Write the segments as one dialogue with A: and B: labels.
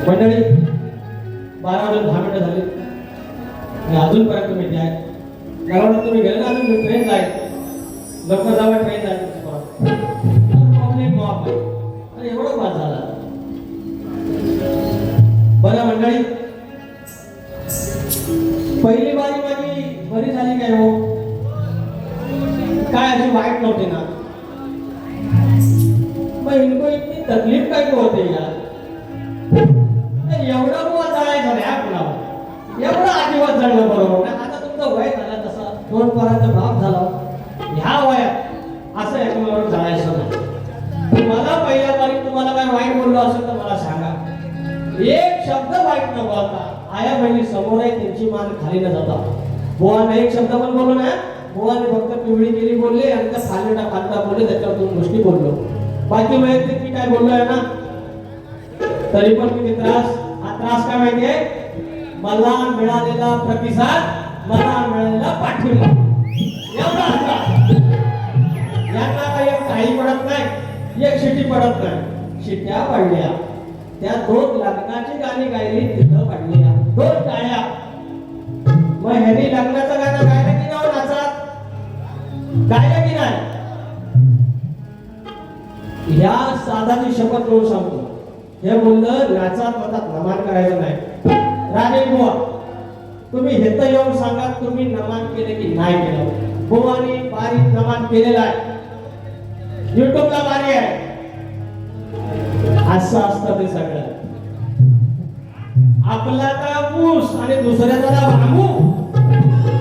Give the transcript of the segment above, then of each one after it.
A: मंडळी 12 वाजून 10 मिनिटं झाली आणि अजूनपर्यंत मी आहे. गावाला तुम्ही गेले ना, अजून ट्रेन जाईल, लवकर जावा, ट्रेन जाईल. प्रॉब्लेम माफ आहे. अरे एवढा वाद झाला. बरं मंडळी, पहिली बारी माझी बरी झाली काय हो? काय अशी वाईट नव्हती ना? मग इनको इतनी तकलीफ काय होते यार? एवढं बुवा जळायचं नाही आपल्याला, एवढं अजिबात जळलं बरोबर ना. आता तुमचं वय झालं तसं, 2 पोरांचा बाप झाला, ह्या वयात असं एकमेकांवर जळायचं नाही. मला पहिल्या बारी तुम्हाला काय वाईट बोललो असेल तर मला सांगा. एक शब्द वाईट न बोलता, आया बहिणी समोर आहे त्यांची मान खाली न जाता, बुवाने एक शब्द पण बोललो ना. बुवाने फक्त पिवळी केली बोलले आणि त्या फालटा फालटा बोलले, त्याच्यावर 2 गोष्टी बोललो. बाकी वैयक्तिक मी काय बोललो आहे ना, तरी पण किती त्रास. हा त्रास काय माहितीये? मला मिळालेला प्रतिसाद, मला मिळालेला पाठिंबा, एवढा त्रास. यांना काही पडत नाही, एक शिटी पडत नाही. शिट्या पडल्या, त्या 2 लग्नाची गाणी गायली, तिथं पडल्या 2 टाळ्या. मग ह्यांनी लग्नाचं गाणं गायलं की नाही? नाचात गायलं की नाही? ह्या साधाची शपथ करून सांगतो, हे बोललं नाचात मतात नमान करायचं नाही. राजे बुवा, तुम्ही हेत येऊन सांगा, तुम्ही नमान केले की नाही केलं? बुवानी बारीक नमान केलेला आहे, युट्यूबला बारी आहे. असं असतं ते सगळं. आपला का मूस आणि दुसऱ्याचा बांबू,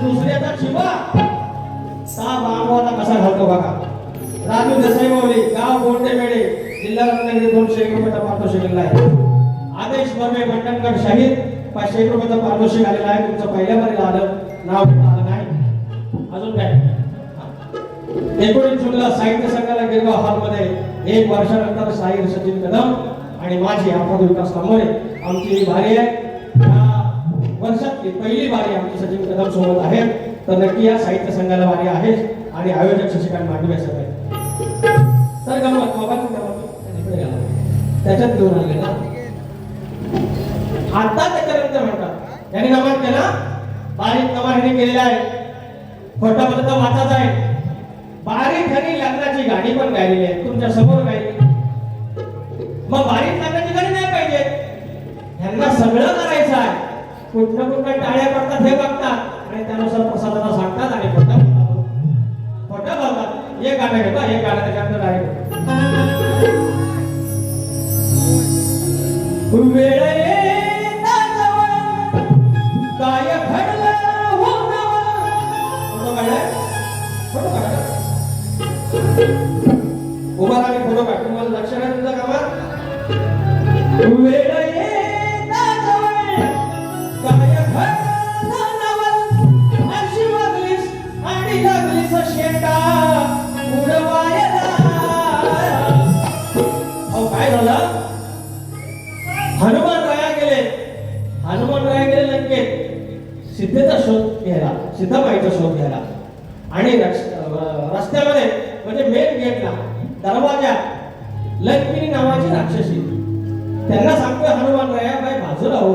A: दुसऱ्याचा शिवा, ता बांबवाला कसा घालतो बघा. राजू देसाई माऊली, गाव गोंडेमेळे, जिल्हा रत्नागिरी, 201 रुपयाचा पारितोषिक आलेला आहे. आदेश बर्वे मंडणगड शहीद, 501 रुपयाचा पारितोषिक आलेला आहे. तुमचं पहिल्या बारीला आलं, नाव आलं नाही. अजून काय? 19 जूनला साहित्य संघाला गिरगाव हॉलमध्ये 1 वर्षानंतर शाहीर सचिन कदम आणि माझी आपद विकास कांबळे आमची बारी आहे. वर्षातली पहिली बारी आमची सचिन कदम सोबत आहे. तर नक्की या साहित्य संघाला बारी आहे आणि आयोजक शशिकांत मांडवे साहेब आहेत. तर गमत मोबाईल त्याच्यात घेऊन आले ना. आता त्याच्यानंतर म्हणतात यांनी नमन केला, बारीक नमन यांनी केलेला आहे. खोटा पद्धत वाचायचा आहे. बारीक यांनी लग्नाची गाणी पण गायलेली आहे, तुमच्या समोर गायली. मग बारीक लग्नाची गाणी नाही पाहिजे, यांना सगळं करायचं आहे. कुठं कुठं टाळ्या पडतात हे बघतात आणि त्यानुसार प्रसादाला सांगतात आणि खोटं बोलतात. हे गाणं घेता, हे गाणं त्याच्यानंतर आहे. वेळ येता जवळ, काय घडलं होतं. फोटो काढलाय, फोटो काढला, उभा राहा, फोटो काढ. तुम्हाला लक्ष नाही तुमच्या कामात. वेळ येता जवळ, काय घडलं नवल, अशी वागलीस आणि लागलीस शेंडा उडवायला. अहो काय झालं? हनुमान राया गेले लंकेत सीतेचा शोध घ्यायला, सीताबाईचा शोध घ्यायला. आणि रस्त्यामध्ये म्हणजे मेन गेटला दरवाजा लंकिनी नावाची राक्षसी, त्यांना सांगतोय हनुमान राया बाई बाजूला हो.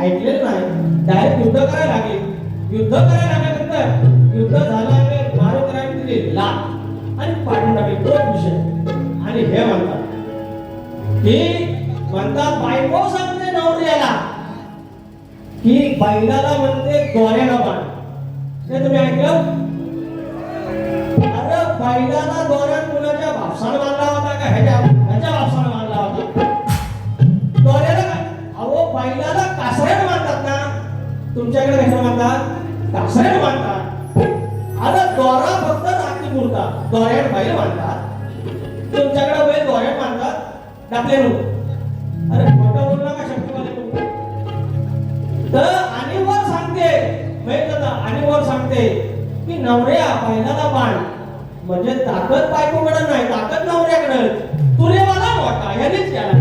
A: ऐकलेलं नाही, डायरेक्ट युद्ध करायला लागले. युद्ध करायला लागल्यानंतर युद्ध झालं, मारुतरायांनी दिली लाथ आणि पाडून टाकली. तोच विषय. आणि हे म्हणतात बायको सांगते नवऱ्याला की बैलाला म्हणते दोऱ्याला बांध. हे तुम्ही ऐकलं? अरे बैलाला दोऱ्यात मुलाच्या भापसाला बांधला होता का ह्याच्या भापसाला बांधला होता? दोऱ्याला काय? अहो बैलाला कासऱ्यात बांधतात ना, तुमच्याकडे कसं बांधतात? कासऱ्यात बांधतात. अरे दोरा फक्त राखी पुरता, दोऱ्यात बैल बांधतात. तुमच्याकडे बैल दोऱ्यात बांधतात टाकले नको. अरे खोटं बोलला का शक्तीवाले? तर आणि वर सांगते आणि वर सांगते की नवऱ्या पहिल्याला बाण म्हणजे ताकद बायकोकडे नाही, ताकद नवऱ्याकडे. तुरेवाला मोठा यानेच केला.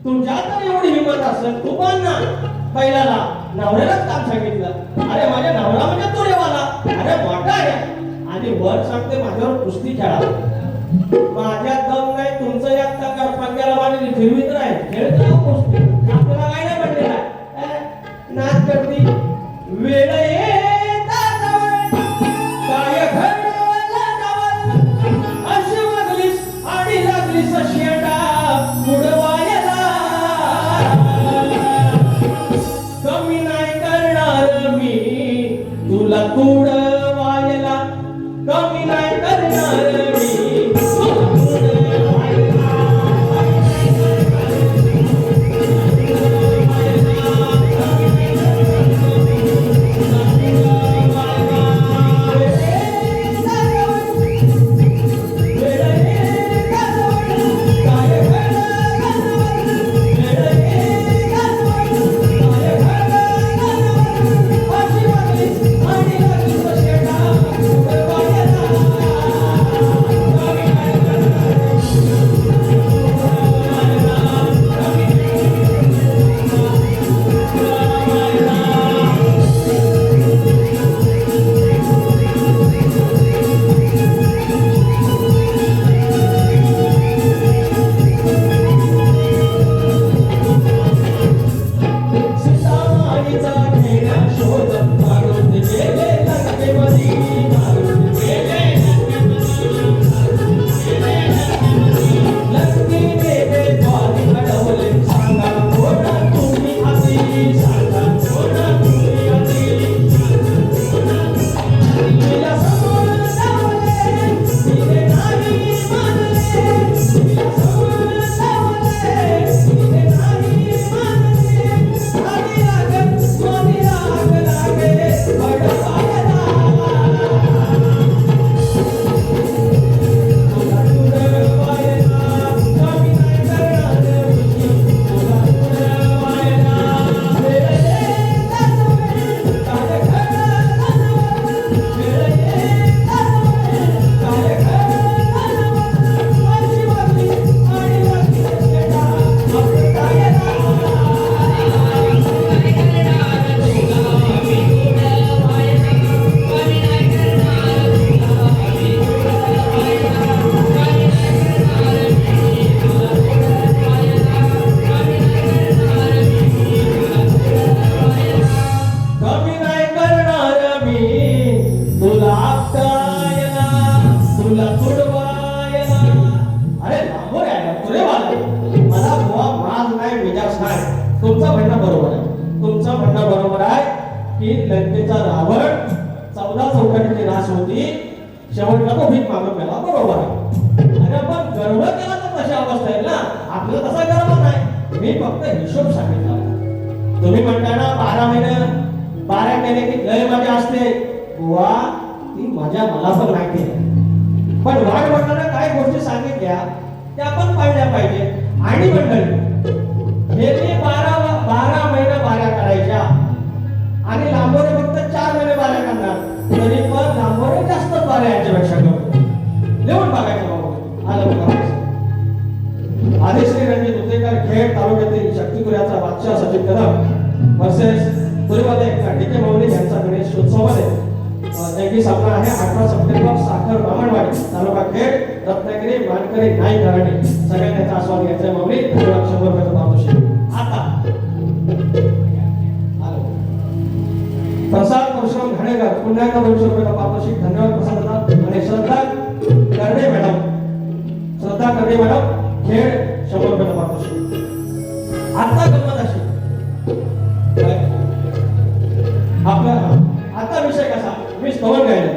A: तुमच्यात तर एवढी हिंमत असेल तू पण ना पहिल्याला नवऱ्यालाच काम सांगितलं. अरे माझ्या नवरा म्हणजे तुरेवाला, अरे मोठा आहे. आणि वर सांगते माझ्यावर कुस्ती खेळा. माझ्यात दम नाही, तुमचं एकटा कर पंग्याला बांधली फिरवीत राहील, खेळत राहू कुस्ती. आपल्याला काय नाही म्हणलेला नाच करती. वेळ येता जवळ काय घडवलं जवळ, अशी वागलीस आणि लागलीस शेंडा बुडवायला. कमी नाही करणार मी तुला तुडवायला, कमी नाही करणार मी तुला तुडवायला. तुमचं म्हणणं बरोबर आहे. तुमचं म्हणणं बरोबर आहे की लंकेचा रावण 14 चौकटीची रास होती, शेवटला तो भीक मागून गेला. बरोबर आहे. अरे पण गर्व केला तर तशी अवस्था आहे ना. आपलं तसा गर्व नाही, मी फक्त हिशोब सांगितला. तुम्ही म्हणता ना 12 महिने की लय मजा असते. वा ती मजा मला पण माहिती आहे, पण वाढ म्हणताना काय गोष्टी सांगितल्या त्या आपण पाळल्या पाहिजे. आणि मंडळी हे 12 महिने बाऱ्या करायच्या आणि लांबोरे फक्त 4 महिने बाऱ्या करणार, तरी पण लांबोरे जास्त बाऱ्या यांच्यापेक्षा करतो. लिहून बघायचं बाबा. आलं बघा. आदेश्री रणजित उतेकर, खेड तालुक्यातील शक्तीपुऱ्याचा बादशाह सचिन कदम वर्सेस पुरीमध्ये डीके मौली यांचा गणेश उत्सवामध्ये जंगी सामना आहे. 18 सप्टेंबर साखर ब्राह्मणवाडी तालुका खेड, रत्नागिरी, मानकरी, नाईक घराणे सगळ्यांनी त्याचा आस्वाद घ्यायचा. मौली 100 रुपयाचा पारितोषिक. आता प्रसाद परशुराम घाणेकर पुन्हा एकदा 200 रुपयाचा पारितोषिक. धन्यवाद प्रसाद दादा. आणि श्रद्धा करडे मॅडम खेड 100 रुपयाचा पारितोषिक. आता गंमत अशी आपला आता विषय कसा, मी स्तवन गायलं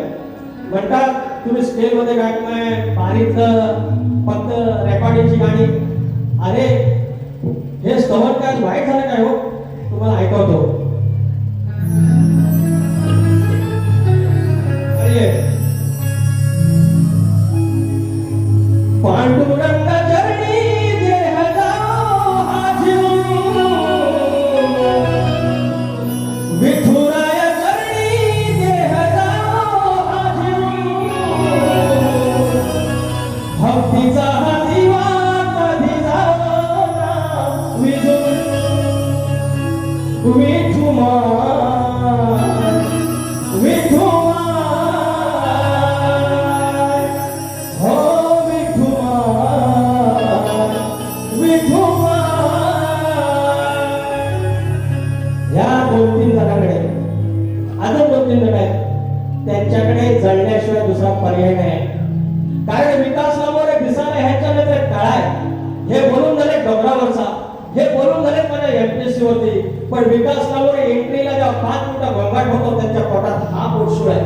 A: म्हणतात तुम्ही स्केल मध्ये गायत नाही, बारीतलं फक्त रेकॉर्डिंगची गाणी. अरे हे स्तवन काय वाईट झालं काय हो, तुम्हाला ऐकवतो. पांडुरंग चरणी देह जाओ आजीवन, विठुराय चरणी त्यांच्याकडे जळण्याशिवाय दुसरा पर्याय नाही. कारण विकास लांबोरे दिसायला ह्याच्या नजरेत काळा आहे. हे बोलून झाले डोंगरावरचा, हे बोलून झाले माझ्या एमपीएससी वरती, पण विकास लांबोरे एंट्रीला जेव्हा 5 मिनिटं गोंगाट होतो त्यांच्या पोटात हा पोटसूळ आहे.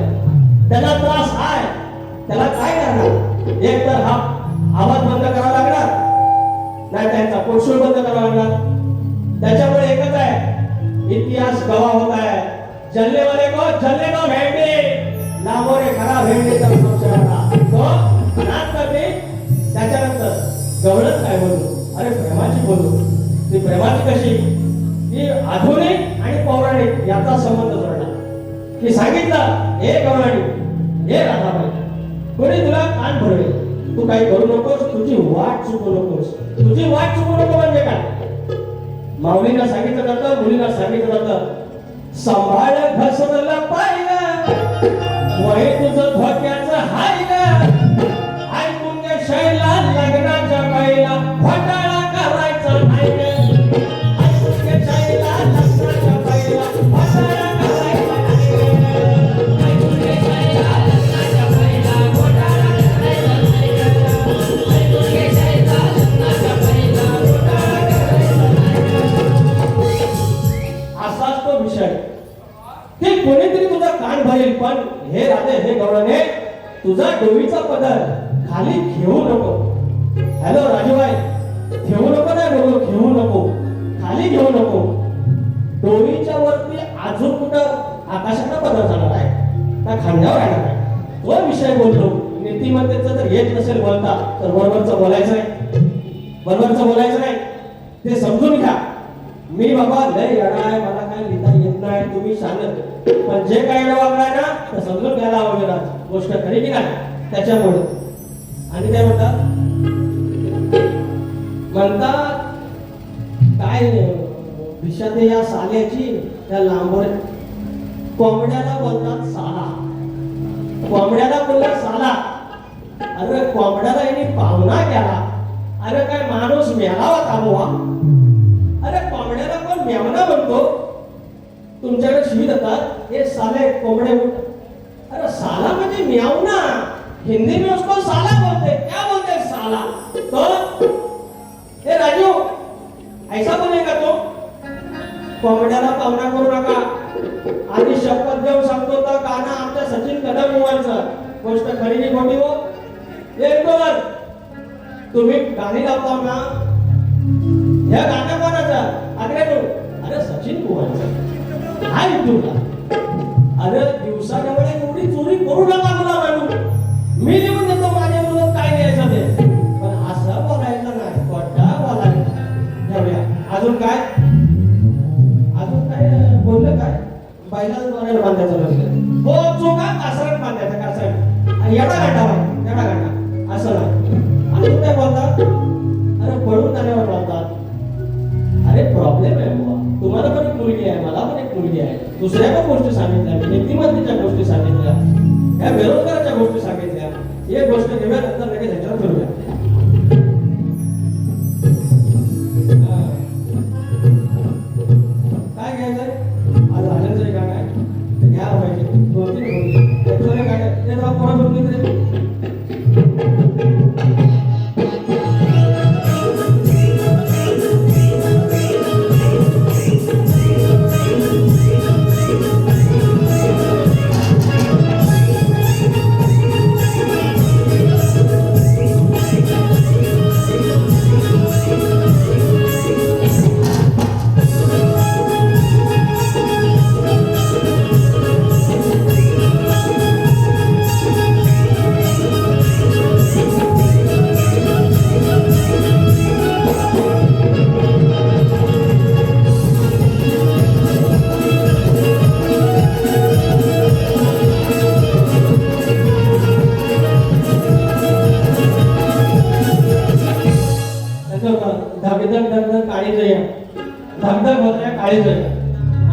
A: त्याला त्रास आहे. त्याला काय करणार? एक तर हा आवाज बंद करावा लागणार, नाही त्यांचा पोटसूळ बंद करावा लागणार. त्याच्यामुळे एकच आहे, इतिहास गवाह होत आहे. जल्ले वाले को जल्ले को भेंडे, लांबोरे खरा भेंडे तर तो नाच करते. त्याच्यानंतर गवळण काय बोलतो? अरे प्रेमाची बोलतो. ती प्रेमाची कशी? ती आधुनिक आणि पौराणिक याचा संबंध जोडला. की सांगितलं, हे गवळणी, हे राधाबाई, कोणी तुला कान भरवेल, तू काही करू नकोस, तुझी वाट चुकू नकोस. तुझी वाट चुकू नको म्हणजे काय? माऊलीला सांगितलं जातं, मुलीला सांगितलं जातं, सांभाळ घसरला पाहिलं, वय तुझं धोक्याचं हाय ग. ऐकून घे शैला, लग्नाच्या पहिला घोटाळा करायचा नाही ग. ऐकून घे शैला, लग्नाच्या पहिला घोटाळा करायचा नाही ग. ऐकून घे शैला, लग्नाच्या पहिला घोटाळा करायचा नाही ग. ऐकून घे शैला, लग्नाच्या पहिला घोटाळा करायचा नाही ग. असाच तो विषय. ते कोणीतरी तुझा कान भरेल, पण हे राधे, हे गवळणे, तुझा डोईचा पदर खाली घेऊ नको. हॅलो राजूबाई, घेऊ नको नाही बोलू, घेऊ नको, खाली घेऊ नको. डोईच्या वरती अजून कुठं आकाशाचा पदर जाणार आहे का खांद्यावर येणार आहे? तो विषय बोललो. नीतिमत्तेचं जर येत नसेल बोलता तर बरोबरचं बोलायचं नाही, बरोबरचं बोलायचं नाही. ते समजून घ्या. मी बाबा लय येडा आहे, मला काय लिहिता येत नाही, तुम्ही सांगत, पण जे काय वागणार ना तर समजून घ्यायला हवं. गोष्ट खरी की नाही? त्याच्यामुळे आणि काय म्हणतात काय विषाद या साल्याची, त्या लांबोरे कोंबड्याला बोलतात साला. कोंबड्याला बोलतात साला. अरे कोंबड्याला यांनी पाहुणा केला. अरे काय माणूस मेलावा थांबवा? अरे कोंबड्याला कोण मेवना म्हणतो? तुमच्याकडे शिवी देतात, हे साले कोंबडे. अरे साला म्हणजे मेवना. हिंदी में उसको साला बोलते. क्या बोलते? साला. तो हे राजू ऐसा बोलेगा तो? कोंबड्याला पाहुणा करू नका. आणि शपथ घेऊन सांगतो तर गाणं आमच्या सचिन कदम मुवांचं, गोष्ट खरी की खोटी हो? एक दोन तुम्ही गाणी लावता ना, या गाणं कोणाचं? अरे सचिन कुमारचं. हाय युट्यूबला. अरे दिवसाच्या वेळेला एवढी चोरी करू नका मला म्हणून. मी लिहून देतो माझ्या मुलं काय द्यायचं ते, पण असं बोलायचं नाही, खोटा बोलायचं. ठेवूया. अजून काय? अजून काय बोललं? काय बायलाच दोऱ्याला बांधायचं नसतं. हो चोका कासरट बांधायचं, कासरट. एवढा गाठा बाय, एवढा गाठा असं नाही. अजून काय बोलतात? अरे पळून जाण्यावर बोलतात. अरे प्रॉब्लेम आहे बाबा. तुम्हाला पण एक मुलगी आहे, मला पण एक मुलगी आहे. दुसऱ्या पण गोष्टी सांगितल्या, नीतिमत्तेच्या गोष्टी सांगितल्या, या बेरोजगाराच्या गोष्टी सांगितल्या. एक गोष्ट घेऊया, नंतर लगेच ह्याच्यावर फिरूया. काय घ्यायचंय? आज आनंदचं गाणं आहे, ते घ्या पाहिजे. 2-3 गोष्टी त्याच्यावर गाणं ते जरा कोणा बोलली तरी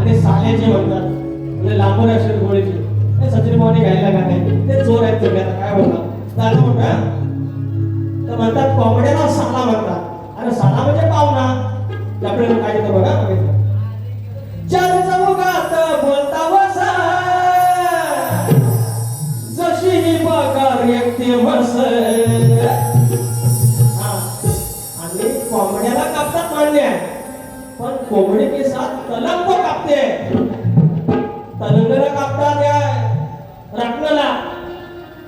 A: आणि साल्याचे म्हणतात म्हणजे लांबून असेल गोळीची ते सचिन भाऊने घ्यायला का नाही ते चोर आहेत तुम्ही आता काय बोलणार तर आता म्हणतात तर म्हणतात कोंबड्याला साला म्हणतात आणि साला म्हणजे पाहुणा ते आपल्याला काय येतं बघा बघितलं चार चौघात बोलता वसा जशी ही पगार व्यक्ती मस आणि कोंबड्याला कापतात मान्य आहे पण कोंबडी के साथ तलंग को कापते तलंगला कापतात या रत्नाला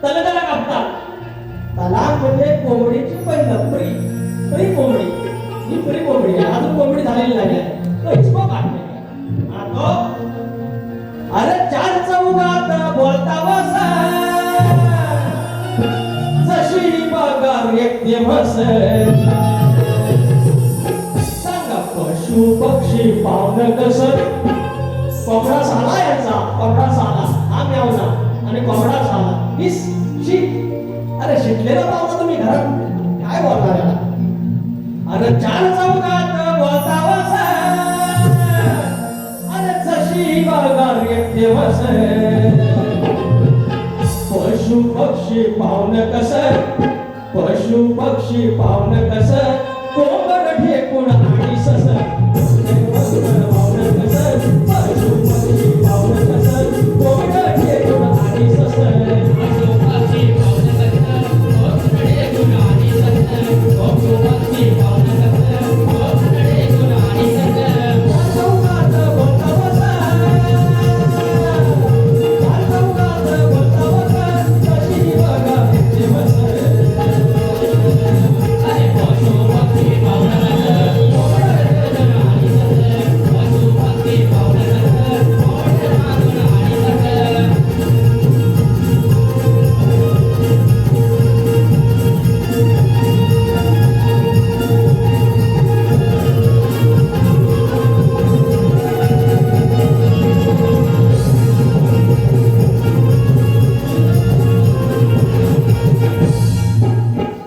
A: तलंगाला कापतात तलाक म्हणजे कोंबडीची पहिलं परी कोंबडी ही परी कोंबडी आहे अजून कोंबडी झालेली नाही तो हिसको काढते तो अरे चार चौघात बोलता वसा जशी पगार व्यक्ती मस पशु पक्षी पावन कस कोंबडा साला याचा कोंबडा साला हा म्यावला आणि कोंबडा साला हिस शी अरे शिकलेला पाहुणा तुम्ही घरात काय बोलणार याला अरे चार चौघात बोलता वसा अरे जशी पगार व्यक्ती वस पशु पक्षी पावन कस पशु पक्षी पावन कस कोंबड ठेकून आणि सस पावन कस पशु पक्षी पावन कस कोंबड ठेकून आणि सस पशु पक्षी पावन कस कोंबड ठेकून आणि सस पशु पक्षी पावन कस कोंबड ठेकून आणि सस चौकात बोलता वसा चौकात बोलता वसा कशी बघा ते वस अरे पशु पक्षी पावन कस कोंबड ठेकून आणि सस पशु पक्षी पावन कस कोंबड ठेकून आणि सस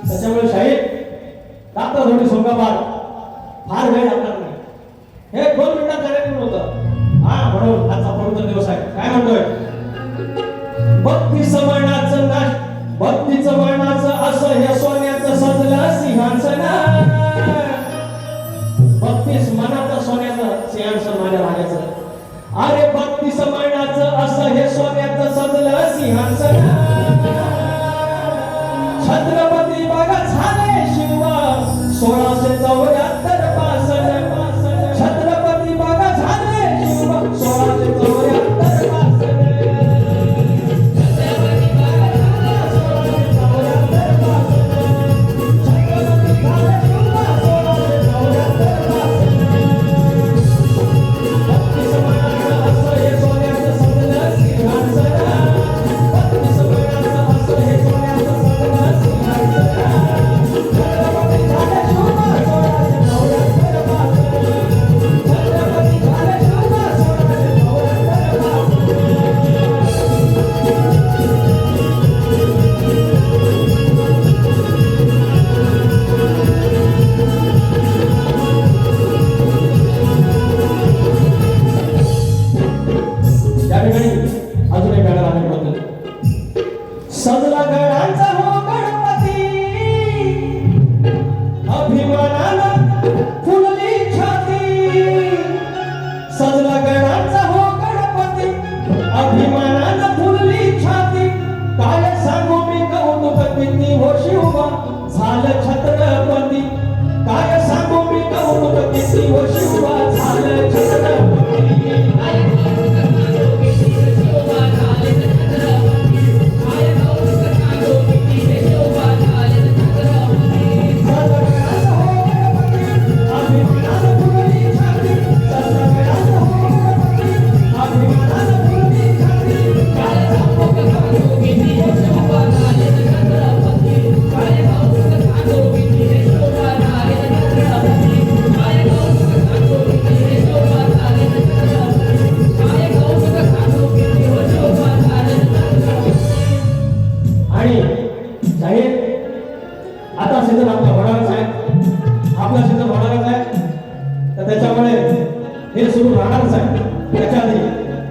A: त्याच्यामुळे शाहीर डॉक्टर धोनी सोंगाबाद फार वेळ लागणार नाही हे 2 मिनिटात कार्यक्रम होतं हा म्हणून आजचा पवित्र दिवस आहे काय म्हणतोय भक्ती समरणाचं नाश भक्तीचं मरणाचं असं हे सोन्याचं सजलं सिंहासन भक्तीच मनाचं सोन्याचं सिंहासन माझ्या राजाचं अरे भक्ती समरणाचं असं हे सोन्याचं सजलं सिंहासन छत्रपती बघा झाले शिवा 1674 पासन छत्रपती बघा झाले शिवा 1674 पासन छत्रपती बघा झाले 1674 पासन छत्रपती झाले शिवा 1674 पासन भक्ती समानाचं असं हे सोन्याचं सजलं सिंहासन भक्ती समानाचं असं हे सोन्याचं सजलं सिंहासन छत्रपती झाले शिवा 1674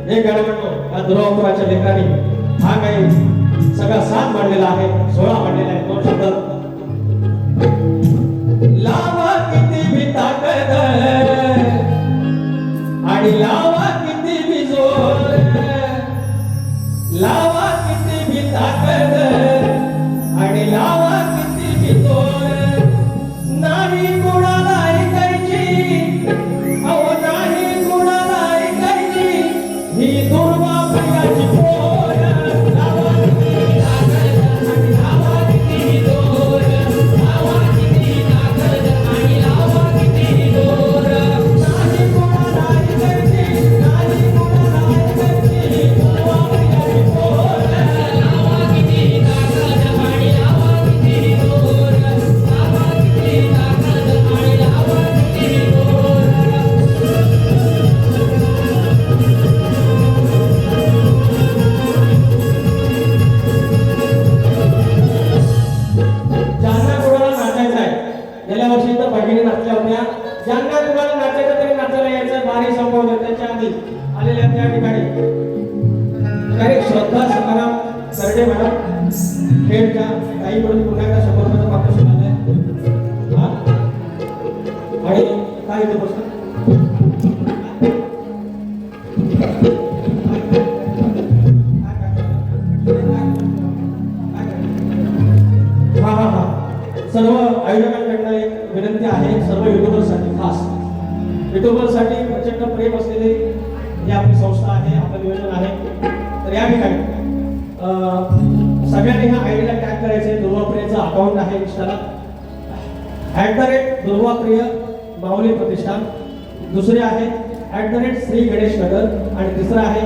A: एक गाणं म्हणतो या दुरावपुराच्या लेकरांनी हा काही सगळा साथ मांडलेला आहे, 16 मांडलेला आहे. 2 शब्द. लावा किती भी ताकद आणि लावा किती भी जोर, लावा किती भी ताकद आणि लावा किती भी जोर, नाही कोणाला ऐकायची, अहो नाही कोणाला ऐकायची ही दुर्वा प्रियाची पोर. लावा किती ताकद आणि लावा किती जोर, लावा किती ताकद आणि लावा किती जोर, नाही कोणाला ऐकायची, नाही कोणाला ऐकायची ही दुर्वा प्रियाची पोर. लावा किती ताकद आणि लावा किती जोर, लावा किती ताकद आणि लावा किती जोर. ज्यांना कोणाला नाचायचं आहे, गेल्या वर्षी तर बहिणी नाचल्या होत्या, ज्यांना कोणाला नाचायचं तरी नाचायला यायचं, बारी संपवलं त्याच्या आधी आलेल्या त्या ठिकाणी काही श्रद्धा सकाराम सरडे मॅडम खेडच्या ताईकडून पुन्हा एकदा 100 रुपयाचं पारितोषिक आलंय. हा? आणि काय इथे बसतं? हा हा हा सर्व आयोजकांकडनं एक विनंती आहे, सर्व युट्यूबरसाठी खास युट्यूबरसाठी प्रचंड प्रेम असलेली ही आपली संस्था आहे, आपलं नियोजन आहे. तर या ठिकाणी सगळ्यांनी ह्या आयडीला टॅग करायचे. दुर्वाप्रियचं अकाउंट आहे इंस्टाला @दुर्वाप्रिय माऊली प्रतिष्ठान, दुसरे आहे @श्री गणेश नगर आणि तिसरं आहे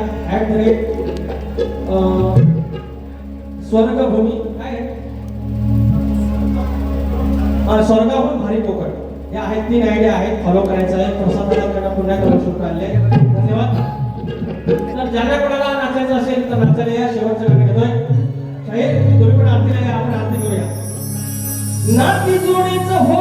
A: स्वर्गभूमी काय आहे स्वर्गाहून भारी कोकण. या आहेत 3 आयडिया आहेत, फॉलो करायचं आहे. प्रसादाला पुन्हा करून शुभ आणले. धन्यवाद. तर ज्यांना कोणाला नाचायचं असेल तर नाचायला या. शेवटचं गाणं घेतोय शाहीर, तुम्ही पण आरतीला या, आपण आरती करूया. नाती जोडीचं हो